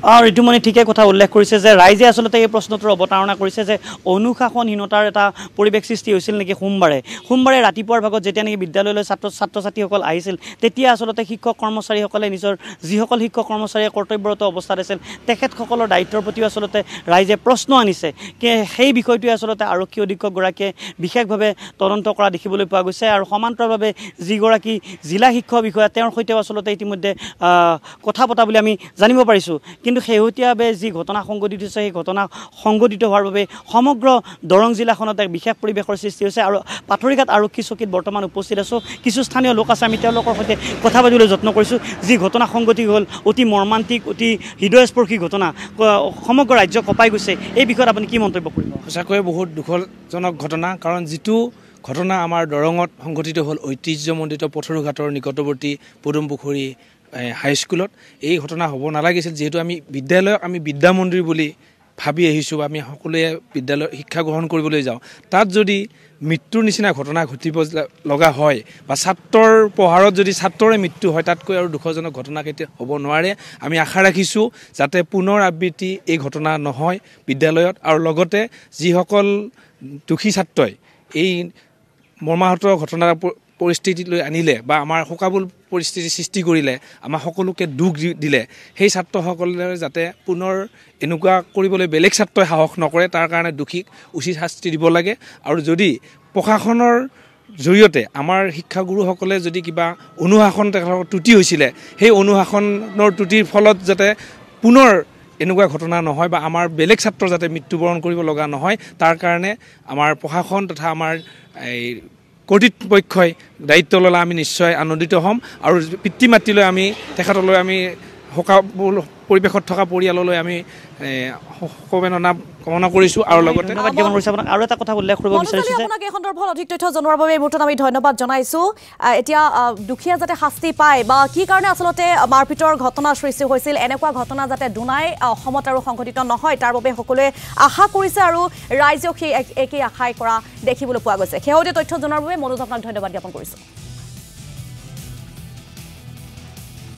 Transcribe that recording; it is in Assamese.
ঋতুমণি ঠিকে কথা উল্লেখ কৰিছে যে ৰাইজে আচলতে এই প্ৰশ্নটোৰ অৱতাৰণা কৰিছে যে অনুশাসনহীনতাৰ এটা পৰিৱেশ সৃষ্টি হৈছিল নেকি সোমবাৰে ৰাতিপুৱাৰ ভাগত যেতিয়া নেকি বিদ্যালয়লৈ ছাত্ৰ ছাত্ৰীসকল আহিছিল তেতিয়া আচলতে শিক্ষক কৰ্মচাৰীসকলে নিজৰ যিসকল শিক্ষক কৰ্মচাৰীয়ে কৰ্তব্যৰত অৱস্থাত আছিল তেখেতসকলৰ দায়িত্বৰ প্ৰতিও আচলতে ৰাইজে প্ৰশ্ন আনিছে সেই বিষয়টোৱে আচলতে আৰক্ষী অধীক্ষকগৰাকীয়ে বিশেষভাৱে তদন্ত কৰা দেখিবলৈ পোৱা গৈছে আৰু সমান্তৰালভাৱে যিগৰাকী জিলা শিক্ষা বিষয়া তেওঁৰ সৈতেও আচলতে ইতিমধ্যে কথা পতা বুলি আমি জানিব পাৰিছোঁ কিন্তু শেহতীয়াভাৱে যি ঘটনা সংঘটিত হৈছে সেই ঘটনা সংঘটিত হোৱাৰ বাবে সমগ্ৰ দৰং জিলাখনত এক বিশেষ পৰিৱেশৰ সৃষ্টি হৈছে আৰু পাথৰিঘাট আৰক্ষী চকীত বৰ্তমান উপস্থিত আছোঁ কিছু স্থানীয় লোক আছে আমি তেওঁলোকৰ সৈতে কথা পাতিবলৈ যত্ন কৰিছোঁ যি ঘটনা সংঘটিত হ'ল অতি মৰ্মান্তিক অতি হৃদয়স্পৰ্শী ঘটনা সমগ্ৰ ৰাজ্য কঁপাই গৈছে এই বিষয়ত আপুনি কি মন্তব্য কৰিব সঁচাকৈয়ে বহুত দুখজনক ঘটনা কাৰণ যিটো ঘটনা আমাৰ দৰঙত সংঘটিত হ'ল ঐতিহ্যমণ্ডিত পথৰুঘাটৰ নিকটৱৰ্তী পদুমপুখুৰী হাইস্কুলত এই ঘটনা হ'ব নালাগিছিল যিহেতু আমি বিদ্যালয়ক আমি বিদ্যা মন্দিৰ বুলি ভাবি আহিছোঁ বা আমি সকলোৱে বিদ্যালয় শিক্ষা গ্ৰহণ কৰিবলৈ যাওঁ তাত যদি মৃত্যুৰ নিচিনা ঘটনা ঘটিব লগা হয় বা ছাত্ৰৰ পঢ়াৰত যদি ছাত্ৰৰে মৃত্যু হয় তাতকৈ আৰু দুখজনক ঘটনা কেতিয়া হ'ব নোৱাৰে আমি আশা ৰাখিছোঁ যাতে পুনৰ আবৃত্তি এই ঘটনা নহয় বিদ্যালয়ত আৰু লগতে যিসকল দুখী ছাত্ৰই এই মৰ্মাহত ঘটনাৰ পৰিস্থিতিলৈ আনিলে বা আমাৰ শোকাবুল পৰিস্থিতি সৃষ্টি কৰিলে আমাৰ সকলোকে দুখ দিলে সেই ছাত্ৰসকলে যাতে পুনৰ এনেকুৱা কৰিবলৈ বেলেগ ছাত্ৰই সাহস নকৰে তাৰ কাৰণে দোষীক উচিত শাস্তি দিব লাগে আৰু যদি প্ৰশাসনৰ জৰিয়তে আমাৰ শিক্ষাগুৰুসকলে যদি কিবা অনুশাসন তেওঁলোকৰ ত্ৰুটি হৈছিলে সেই অনুশাসনৰ ত্ৰুটিৰ ফলত যাতে পুনৰ এনেকুৱা ঘটনা নহয় বা আমাৰ বেলেগ ছাত্ৰ যাতে মৃত্যুবৰণ কৰিব লগা নহয় তাৰ কাৰণে আমাৰ প্ৰশাসন তথা আমাৰ এই কৰ্তৃপক্ষই দায়িত্ব ল'লে আমি নিশ্চয় আনন্দিত হ'ম আৰু পিতৃ মাতৃলৈ আমি তেখেতলৈ আমি শোকাবুল পৰিৱেশত থকা পৰিয়াললৈ আমি শুভকামনা কামনা কৰিছোঁ আৰু লগতে আৰু এটা কথা উল্লেখ কৰিব বিচাৰিছোঁ যে আপোনাক এই সন্দৰ্ভত অধিক তথ্য জনোৱাৰ বাবে এই মুহূৰ্তত আমি ধন্যবাদ জনাইছোঁ এতিয়া দুখীয়া যাতে শাস্তি পায় বা কি কাৰণে আচলতে মাৰপিটৰ ঘটনা সৃষ্টি হৈছিল এনেকুৱা ঘটনা যাতে দুনাই অসমত আৰু সংঘটিত নহয় তাৰ বাবে সকলোৱে আশা কৰিছে আৰু ৰাইজেও সেই একেই আশাই কৰা দেখিবলৈ পোৱা গৈছে শেহতীয়া তথ্য জনোৱাৰ বাবে মনোজ আপোনাক ধন্যবাদ জ্ঞাপন কৰিছোঁ